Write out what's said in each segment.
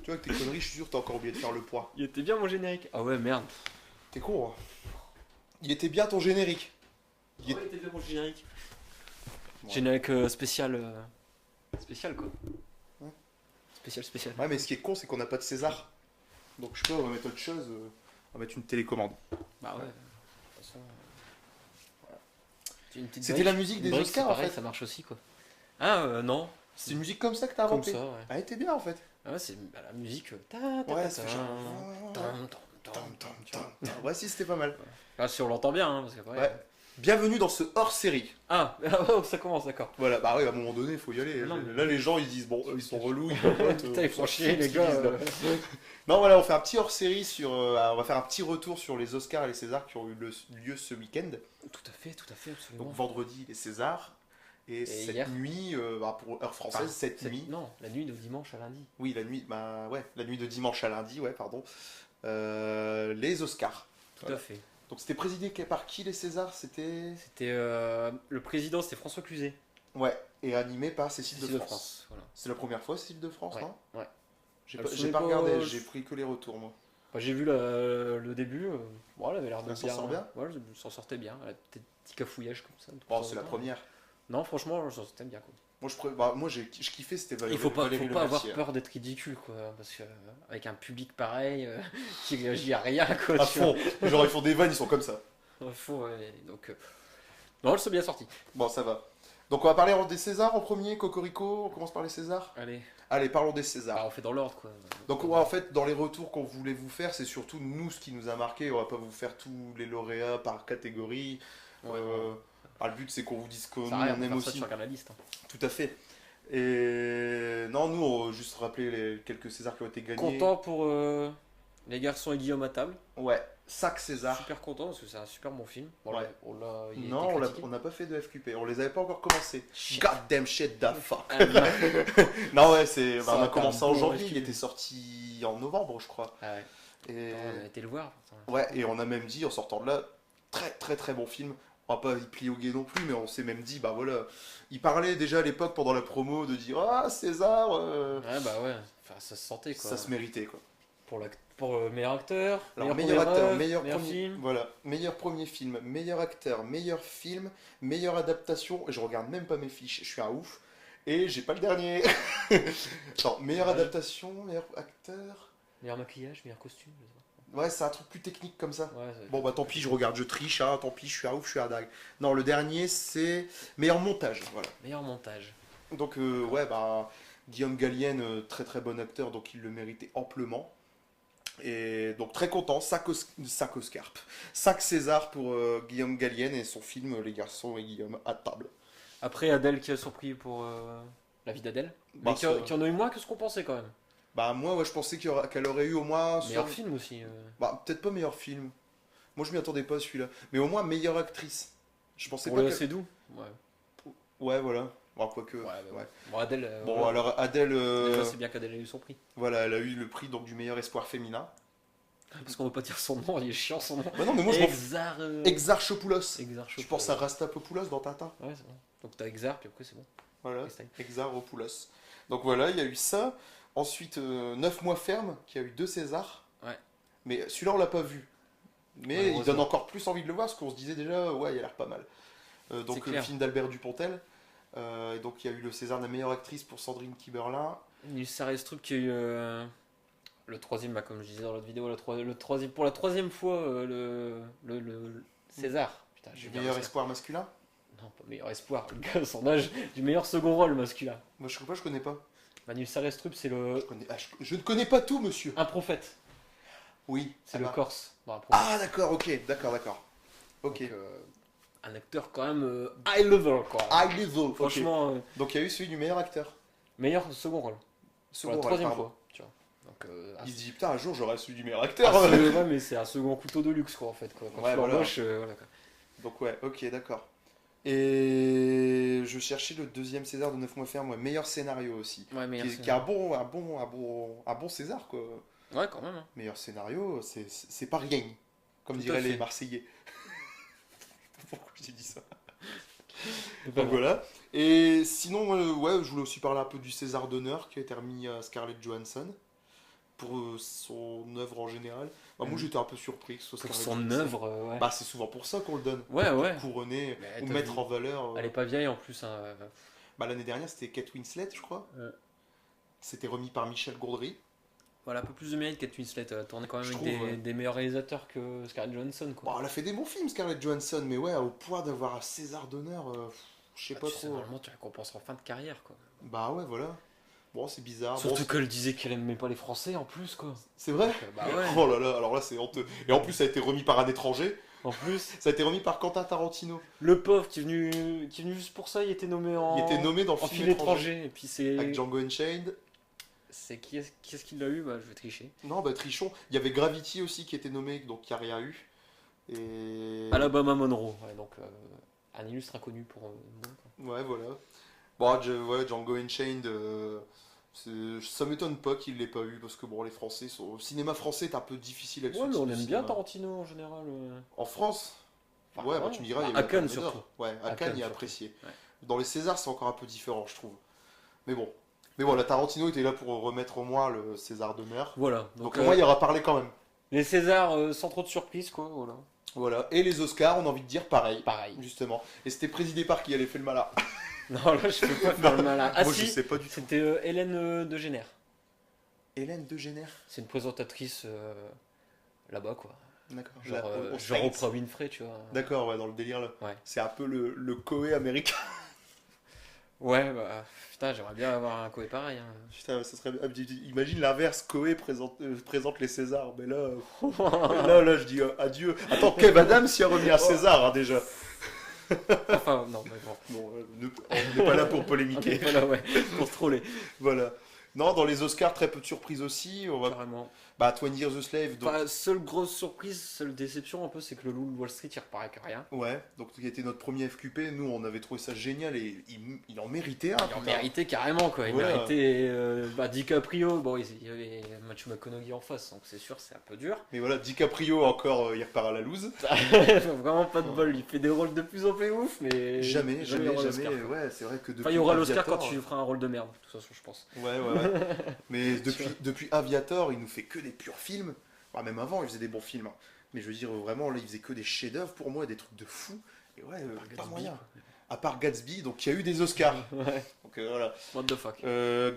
Tu vois, avec tes conneries, je suis sûr que t'as encore oublié de faire le point. Il était bien mon générique. Ah ouais, merde. T'es con, hein. Il était bien ton générique. Il était bien mon générique. Ouais. Générique spécial. Spécial quoi. Ouais. Spécial. Ouais, mais ce qui est con, c'est qu'on n'a pas de César. Donc je sais pas, on va mettre autre chose. On va mettre une télécommande. Bah ouais. De toute façon. Voilà. Une petite C'était brique. la musique Une des brique, Oscars, c'est pareil, en fait. ça marche aussi quoi. Ah non. C'est une musique comme ça que t'as Comme inventé. ça, ouais. Ah, elle était bien en fait. Ah ouais, c'est bah, la musique. Ouais, c'est genre. Ouais, si, c'était pas mal. Ah, si on l'entend bien, hein, parce qu'après. Ouais. Bienvenue dans ce hors-série. Ah, ça commence, d'accord. Voilà, bah oui, à un moment donné, il faut y aller. Non, mais- Là, les gens, ils disent, bon, ils sont relous, ils papotent. Putain, ils font chier, les gars. Non, voilà, on fait un petit hors-série sur. On va faire un petit retour sur les Oscars et les Césars qui ont eu lieu ce week-end. Tout à fait, absolument. Donc, vendredi, les Césars. Et cette hier nuit, pour heure française, Enfin, cette nuit. Non, la nuit de dimanche à lundi. Oui, la nuit, la nuit de dimanche à lundi, ouais, pardon. Les Oscars. Tout Voilà. à fait. Donc, c'était présidé par qui les Césars? C'était. C'était le président, c'était François Cluzet. Ouais, et animé par Cécile de Cécile France. Voilà. C'est la première fois, Cécile de France, Ouais, non? ouais. J'ai Elle pas, se j'ai met pas pas- regardé, j'ai pris que les retours, moi. Enfin, j'ai vu le début. Bon, elle avait l'air de Elle s'en sort bien. Ouais, elle s'en sortait bien. Elle a peut-être petit cafouillage comme ça. de Bon, temps c'est en la temps. première. Non, franchement, elle s'en sortait bien quoi. Moi, je kiffais, c'était Valérie, Il faut pas Valérie avoir Lemercier. peur d'être ridicule quoi, parce que avec un public pareil qui réagit à rien quoi. À tu vois. fond. Genre, ils font des vannes, ils sont comme ça. À fond, ouais. Donc non, elle s'est bien sortie. Bon, ça va. Donc, on va parler des Césars en premier, Cocorico. On commence par les Césars. Allez, Allez, parlons des Césars. on fait dans l'ordre quoi. Donc, ouais, en fait, dans les retours qu'on voulait vous faire, c'est surtout nous ce qui nous a marqué. On va pas vous faire tous les lauréats par catégorie. Ouais, Le but, c'est qu'on vous dise que nous, ça a rien, on aime faire ça, aussi. tu regardes la liste. Hein. Tout à fait. Et non, nous, on va juste rappeler les quelques Césars qui ont été gagnés. Content pour les garçons et Guillaume à table. Ouais, Sac César. Super content parce que c'est un super bon film. Ouais. Il a Non, été on critiqué. n'a pas fait de FQP. On les avait pas encore commencé. Shit. God damn shit the fuck. Ah, non. Non, ouais, c'est. Ça on va a être commencé un en bon janvier. FQP. Il était sorti en novembre, je crois. Ah ouais. Et On a été le voir. Pourtant. ouais, et on a même dit en sortant de là, très très très bon film. On va pas y plier au guet non plus, mais on s'est même dit, bah voilà. Il parlait déjà à l'époque pendant la promo de dire ah César, Ouais, bah ouais. Enfin, ça se sentait quoi. ça se méritait quoi. Pour le meilleur acteur, Alors, meilleure meilleur première acteur, œuvre, meilleur meilleur premier film. Voilà, meilleur premier film, meilleur acteur, meilleur film, meilleure adaptation. Et je regarde même pas mes fiches, je suis un ouf. Et j'ai pas le dernier. Attends, meilleure Ouais. adaptation, meilleur acteur. Meilleur maquillage, meilleur costume. je sais Ouais, c'est un truc plus technique comme ça. pas. Ouais, Bon bah tant pis, je regarde, je triche, hein, tant pis, je suis un ouf, je suis un dingue. Non, le dernier c'est meilleur montage, voilà. meilleur montage. Donc ouais, bah Guillaume Gallienne, très très bon acteur, donc il le méritait amplement. Et donc très content, sac Oscar. Sac César pour Guillaume Gallienne et son film Les garçons et Guillaume à table. Après, Adèle qui a surpris pour la vie d'Adèle. Bah, Mais qui en a eu moins que ce qu'on pensait quand même. Bah moi ouais, je pensais qu'elle aurait eu au moins... Meilleur film aussi. Bah peut-être pas meilleur film. Moi je m'y attendais pas à celui-là. Mais au moins meilleure actrice. Je pensais Pour pas le qu'elle... C'est doux. Ouais. Ouais voilà. Bon, quoique... Ouais, bah, ouais. Bon, Adèle. Bon voilà. alors Adèle... Déjà, c'est bien qu'Adèle ait eu son prix. Voilà, elle a eu le prix donc, du meilleur espoir féminin. Parce qu'on veut pas dire son nom, il est chiant son nom. Bah non mais moi je m'en fous. Exar. Exarchopoulos. Exar. Tu penses à Rastapopoulos dans Tintin? Ouais, c'est bon. Donc t'as Exar, puis après c'est bon. Voilà, Freestyle. Exaropoulos. Donc voilà, il y a eu ça. Ensuite, 9 mois ferme, qui a eu 2 Césars. Ouais. Mais celui-là, on l'a pas vu. Mais il Malheureusement. donne encore plus envie de le voir, parce qu'on se disait déjà, ouais, il a l'air pas mal. Donc C'est le clair. film d'Albert Dupontel. Et donc il y a eu le César de la meilleure actrice pour Sandrine Kiberlin. Nils Arestrup qui a eu le troisième, bah, comme je disais dans l'autre vidéo, le troisième, pour la troisième fois le César. Putain, je Du vais dire meilleur ça. espoir masculin. Non, pas meilleur espoir, le gars, son âge, du meilleur second rôle masculin. Moi je sais pas, je connais pas. Bah, Nils Arestrup, c'est le. Je ne connais pas tout, monsieur. Un prophète, Oui, c'est ah le bah. Corse. Dans un prophète. Ah d'accord, ok, d'accord. Ok. Donc, un acteur quand même high level, quoi. High level, ok. Franchement, Donc il y a eu celui du meilleur acteur. meilleur second rôle. Pour Second la rôle, troisième pardon. fois, tu vois. Donc, Il se dit, putain, un jour j'aurai celui du meilleur acteur. ouais, mais c'est un second couteau de luxe, quoi, en fait. Quoi. Quand Ouais, tu voilà. l'embauches, voilà, quoi. Donc ouais, ok, d'accord. Et je cherchais le deuxième César de 9 mois ferme, ouais, meilleur scénario aussi. Ouais, meilleur Qui a un bon César, quoi. Ouais, quand même. Hein. Meilleur scénario, c'est pas rien, comme Tout à diraient les fait. Marseillais. Pourquoi j'ai dit ça? C'est pas Donc grave. voilà. Et sinon, ouais, je voulais aussi parler un peu du César d'honneur qui a été remis à Scarlett Johansson pour son œuvre en général. Bah, moi, Mhm. j'étais un peu surpris que ce soit Pour Scarlett son Johansson. œuvre, ouais. Bah, c'est souvent pour ça qu'on le donne. Ouais, Pour ouais. couronner Mais ou t'as mettre vu, en valeur. elle est pas vieille en plus, hein. Bah, l'année dernière, c'était Kate Winslet, je crois. Ouais. C'était remis par Michel Gondry. Voilà, un peu plus de mérite Kate Winslet. Elle a tourné quand même Je avec trouve, ouais. des meilleurs réalisateurs que Scarlett Johansson, quoi. Bon, elle a fait des bons films, Scarlett Johansson, mais ouais, au point d'avoir un César d'honneur, je sais Ah, pas tu sais, trop. normalement, tu récompenses en fin de carrière, quoi. Bah ouais, voilà. Bon, c'est bizarre. Surtout Bon, qu'elle disait qu'elle aimait pas les Français en plus, quoi. c'est vrai? Bah ouais. Oh là là, alors là, c'est honteux. Et en plus, ça a été remis par un étranger. En plus, Ça a été remis par Quentin Tarantino. le pauvre qui est venu juste pour ça, il était nommé Il était nommé dans en film film étranger. étranger. Et puis c'est. Avec Django Unchained. C'est qui est-ce qui l'a eu? Bah, je vais tricher. Non, bah Trichon. Il y avait Gravity aussi qui était nommé, donc il n'y a rien eu. Et... Alabama Monroe. Ouais, donc un illustre inconnu pour moi, quoi. Ouais, voilà. Bon, ouais, Django Unchained, ça m'étonne pas qu'il l'ait pas eu, parce que bon, les Français sont... Le cinéma français est un peu difficile avec ce Ouais, mais type on de aime bien cinéma. Tarantino en général. En France? Enfin, Ouais, bah tu me diras, il y a eu à la Cannes Palme d'Or. surtout. Ouais, à À Cannes, Cannes, il est surtout. apprécié. Ouais. Dans les Césars, c'est encore un peu différent, je trouve. Mais bon. Mais voilà, Tarantino était là pour remettre au moins le César d'honneur. Voilà. Donc au moins, il y aura parlé quand même. les Césars sans trop de surprise, quoi. Voilà. Voilà. Et les Oscars, on a envie de dire pareil. Pareil. Justement. Et c'était présidé par qui? Elle fait le malin. Non, là, je peux pas faire le malin. Ah Moi, si, je sais pas du tout. c'était Hélène de Génère. Hélène de Génère. C'est une présentatrice là-bas, quoi. D'accord. Genre, Au genre States. Oprah Winfrey, tu vois. D'accord, ouais, dans le délire là. Ouais. C'est un peu le Coé américain. Ouais, bah, putain, j'aimerais bien avoir un Koé pareil, hein. Putain, ça serait... Imagine l'inverse, Coé présente les Césars. Mais là, là, je dis adieu. Attends, Kev Adams s'y a remis à César hein, déjà. Enfin, non, mais bon. Bon, on n'est pas là pour On est polémiquer. pas là, ouais, pour se troller, Voilà. Non, dans les Oscars, très peu de surprises aussi. On va... carrément. Bah, 20 Years a Slave. Donc... Enfin, seule grosse surprise, seule déception un peu, c'est que le loup de Wall Street, il repart avec rien. Ouais, donc qui était notre premier FQP. Nous, on avait trouvé ça génial et il en méritait un. Il en putain. méritait carrément, quoi. Il Voilà. méritait DiCaprio. Bon, il y avait Matthew McConaughey en face, donc c'est sûr, c'est un peu dur. Mais voilà, DiCaprio encore, il repart à la loose. Vraiment pas de bol. Il fait des rôles de plus en plus ouf, mais Jamais, il y jamais, aura jamais. l'Oscar, quoi. Ouais, c'est vrai que depuis Enfin, il y aura l'Oscar quand Aviator, tu feras un rôle de merde, de toute façon, je pense. Ouais, ouais, ouais. Mais depuis Aviator, il nous fait que des purs films. Enfin, même avant, il faisait des bons films. Hein. Mais je veux dire, vraiment, là, il faisait que des chefs-d'œuvre pour moi, des trucs de fou. Et ouais, pas Gatsby, moyen. quoi. À part Gatsby, donc il y a eu des Oscars. Ouais, Donc voilà. what the fuck.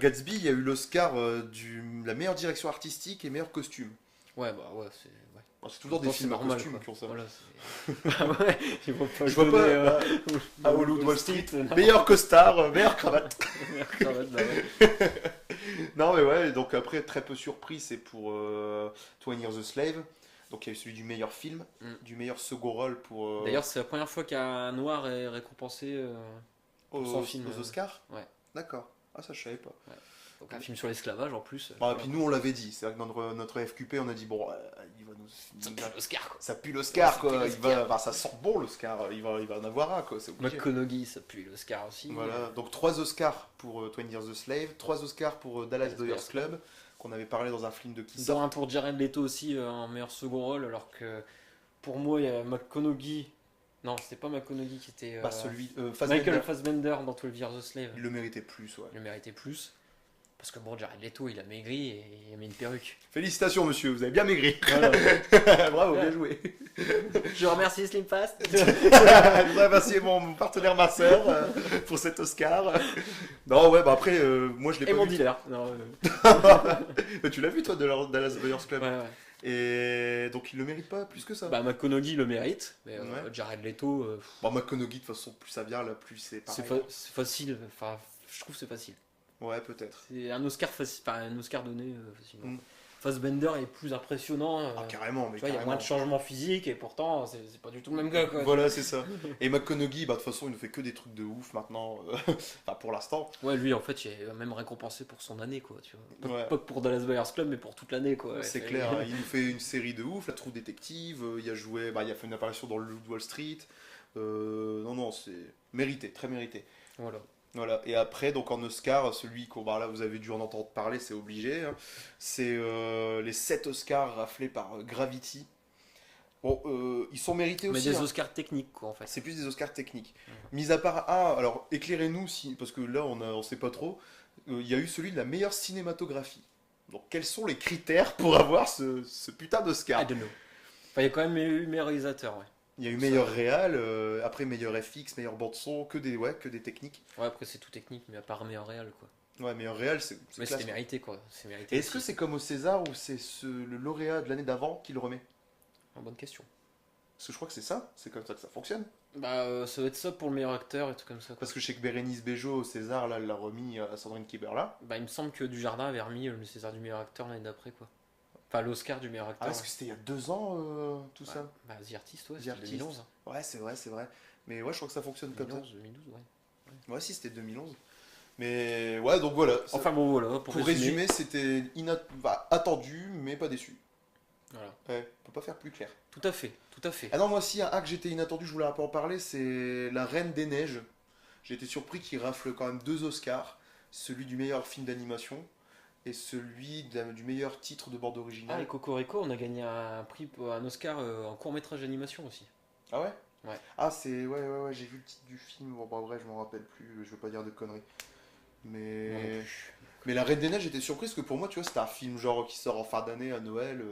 Gatsby, il y a eu l'Oscar la meilleure direction artistique et meilleur costume. Ouais, bah ouais, c'est. Ouais. Bon, c'est toujours des Pourtant, films à normal, costume quoi. qui ont ça. Voilà, c'est. Ah ouais, ils vont pas Je vois le pas. donner, À Hollywood Wall Street, non. meilleur costard, meilleure cravate. Ça va être là, ouais. Non mais ouais, donc après très peu surpris, c'est pour 20 Years a Slave. Donc il y a eu celui du meilleur film, Mm. du meilleur second rôle pour D'ailleurs, c'est la première fois qu'un noir est récompensé. aux, son film, aux Oscars. ouais. D'accord. Ah ça je savais pas. Donc un film sur l'esclavage en plus. Bon, et puis nous on l'avait dit, c'est vrai que dans notre FQP on a dit bon, il va Ça nous... pue l'Oscar, quoi. Ça pue l'Oscar Ça quoi, pue il l'Oscar. va, enfin, ça sent bon l'Oscar, il va en avoir un quoi, c'est obligé. McConaughey, ça pue l'Oscar aussi. Voilà, donc 3 Oscars pour 20 Years a Slave, 3 Oscars pour Dallas Buyers Club, qu'on avait parlé dans un film de qui Dont un pour Jared Leto aussi en meilleur second rôle, alors que pour moi, il y a McConaughey. Non, c'était pas McConaughey qui était. Bah celui, Michael Fassbender dans 12 Years a Slave. il le méritait plus, ouais. Il le méritait plus. Parce que bon, Jared Leto, il a maigri et il a mis une perruque. Félicitations monsieur, vous avez bien maigri. Voilà. Bravo, bien joué. Je remercie Slim Fast. Je voudrais remercier mon partenaire, ma soeur, pour cet Oscar. Non, ouais, bah après, moi je l'ai Et pas mon vu. dealer. Non, Mais tu l'as vu toi de Dallas Buyers Club. ouais, ouais. Et donc il le mérite pas plus que ça. Bah, McConaughey le mérite. Mais Ouais. Jared Leto, Bon, McConaughey, de toute façon, plus ça vient, là, plus c'est pareil. c'est facile. Enfin, je trouve que c'est facile. Ouais, peut-être. C'est un Oscar facile. Enfin, un Oscar donné facilement. Mm. Fassbender est plus impressionnant. Ah, carrément, mais Tu vois, il y a carrément. moins de changements physiques et pourtant, c'est pas du tout le même gars, quoi. Voilà, c'est ça. Et McConaughey, bah, de toute façon, il nous fait que des trucs de ouf maintenant. Enfin, pour l'instant. Ouais, lui, en fait, il est même récompensé pour son année, quoi. Tu vois. Pas, Ouais. pas que pour Dallas Buyers Club, mais pour toute l'année, quoi. C'est clair, hein. Il nous fait une série de ouf, La True Détective, il a joué, bah, il a fait une apparition dans le Loup de Wall Street. Non, non, c'est mérité, très mérité. Voilà. Voilà. Et après, donc en Oscar, celui qu'on, bah, là, vous avez dû en entendre parler, c'est obligé. Hein. C'est les 7 Oscars raflés par Gravity. Bon, ils sont mérités Mais aussi. des hein. Oscars techniques, quoi, en fait. C'est plus des Oscars techniques. Mis à part alors éclairez-nous, si, parce que là, on sait pas trop. Il y a eu celui de la meilleure cinématographie. Donc quels sont les critères pour avoir ce putain d'Oscar? I don't know. Enfin, il y a quand même eu meilleur réalisateur, ouais. Il y a eu meilleur réal, après meilleur FX, meilleur bande son, que des techniques. Ouais, après c'est tout technique, mais à part meilleur réal, quoi. Ouais, meilleur réal, c'est Mais classe. c'était mérité, quoi. C'est mérité Et est-ce que aussi. c'est comme au César ou c'est le lauréat de l'année d'avant qui le remet? Ah, bonne question. Parce que je crois que c'est ça, c'est comme ça que ça fonctionne. Bah, ça doit être ça pour le meilleur acteur et tout comme ça, quoi. Parce que je sais que Bérénice Bejo au César, là, elle l'a remis à Sandrine Kiberla. Bah, il me semble que Dujardin avait remis le César du meilleur acteur l'année d'après, quoi. Enfin, l'Oscar du meilleur Ah, acteur. est-ce que c'était il y a 2 ans, tout Ouais. ça? Bah, The Artist, ouais, The c'était Artist. 2011. Ouais, c'est vrai, c'est vrai. Mais ouais, je crois que ça fonctionne comme ça. 2012, ouais. Ouais, si, c'était 2011. Mais ouais, donc voilà. Enfin, bon, voilà, Pour résumer, c'était attendu, mais pas déçu. Voilà. Ouais, on peut pas faire plus clair. Tout à fait, tout à fait. Ah non, moi aussi, un A que j'étais inattendu, je voulais un peu en parler, c'est La Reine des Neiges. J'ai été surpris qu'il rafle quand même 2 Oscars, celui du meilleur film d'animation et celui du meilleur titre de bande Ah, originale. et Cocorico, on a gagné un prix, un Oscar en court-métrage d'animation aussi. Ah ouais? Ouais. Ah, ouais, j'ai vu le titre du film, bon, bah, vrai, je m'en rappelle plus, je veux pas dire de conneries. Moi non Mais... plus. Mais La Reine des Neiges, j'étais surpris parce que pour moi, tu vois, c'était un film genre qui sort en fin d'année à Noël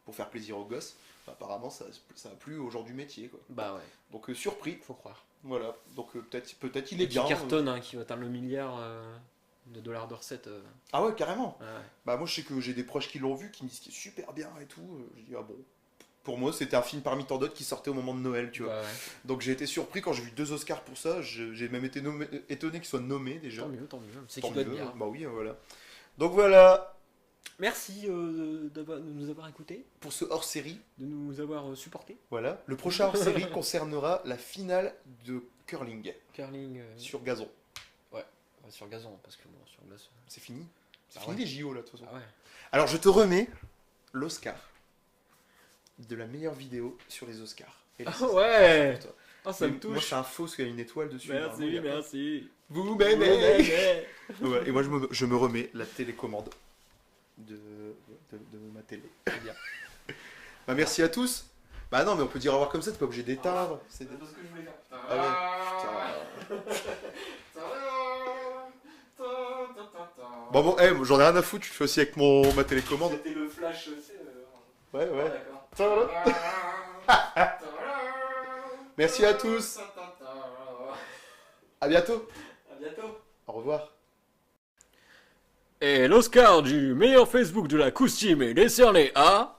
pour faire plaisir aux gosses. Bah, apparemment, ça a plu aux gens du métier, quoi. Bah ouais, Donc surpris, faut croire. voilà. Donc peut-être il est Qui bien. cartonne, hein, qui va atteindre le milliard de dollars de recettes. Ah ouais, carrément. Ouais. Bah moi je sais que j'ai des proches qui l'ont vu, qui me disent qu'il est super bien et tout. Je dis ah bon. Pour moi c'était un film parmi tant d'autres qui sortait au moment de Noël, tu vois. Bah ouais. Donc j'ai été surpris quand j'ai vu 2 Oscars pour ça. J'ai même été étonné qu'il soit nommé déjà. Tant mieux, tant mieux. C'est Tant qu'il doit être mieux. bien. Bah oui, voilà. Donc voilà Merci de nous avoir écoutés, pour ce hors-série. de nous avoir supportés. Voilà. Le prochain hors-série concernera la finale de curling Curling sur gazon. sur gazon, parce que bon, sur glace. C'est fini. C'est Ah fini ouais. les JO là de toute façon. Ah ouais. Alors je te remets l'Oscar de la meilleure vidéo sur les Oscars. Et là, Ah ouais. pour toi. Oh, ça Mais me touche. Moi c'est un faux parce qu'il y a une étoile dessus. Normalement, il y a pas. merci. Vous m'aimez. Ouais, et moi je me remets la télécommande de ma télé. Bien. Bah merci à tous. Bah non mais on peut dire au revoir comme ça, t'es pas obligé d'éteindre. C'est parce que je voulais faire. Ah ouais, Bon, j'en ai rien à foutre, tu le fais aussi avec ma télécommande. C'était le flash, Ouais, ouais. d'accord. Merci à tous. À bientôt. À bientôt. Au revoir. Et l'Oscar du meilleur Facebook de la costume est décerné à...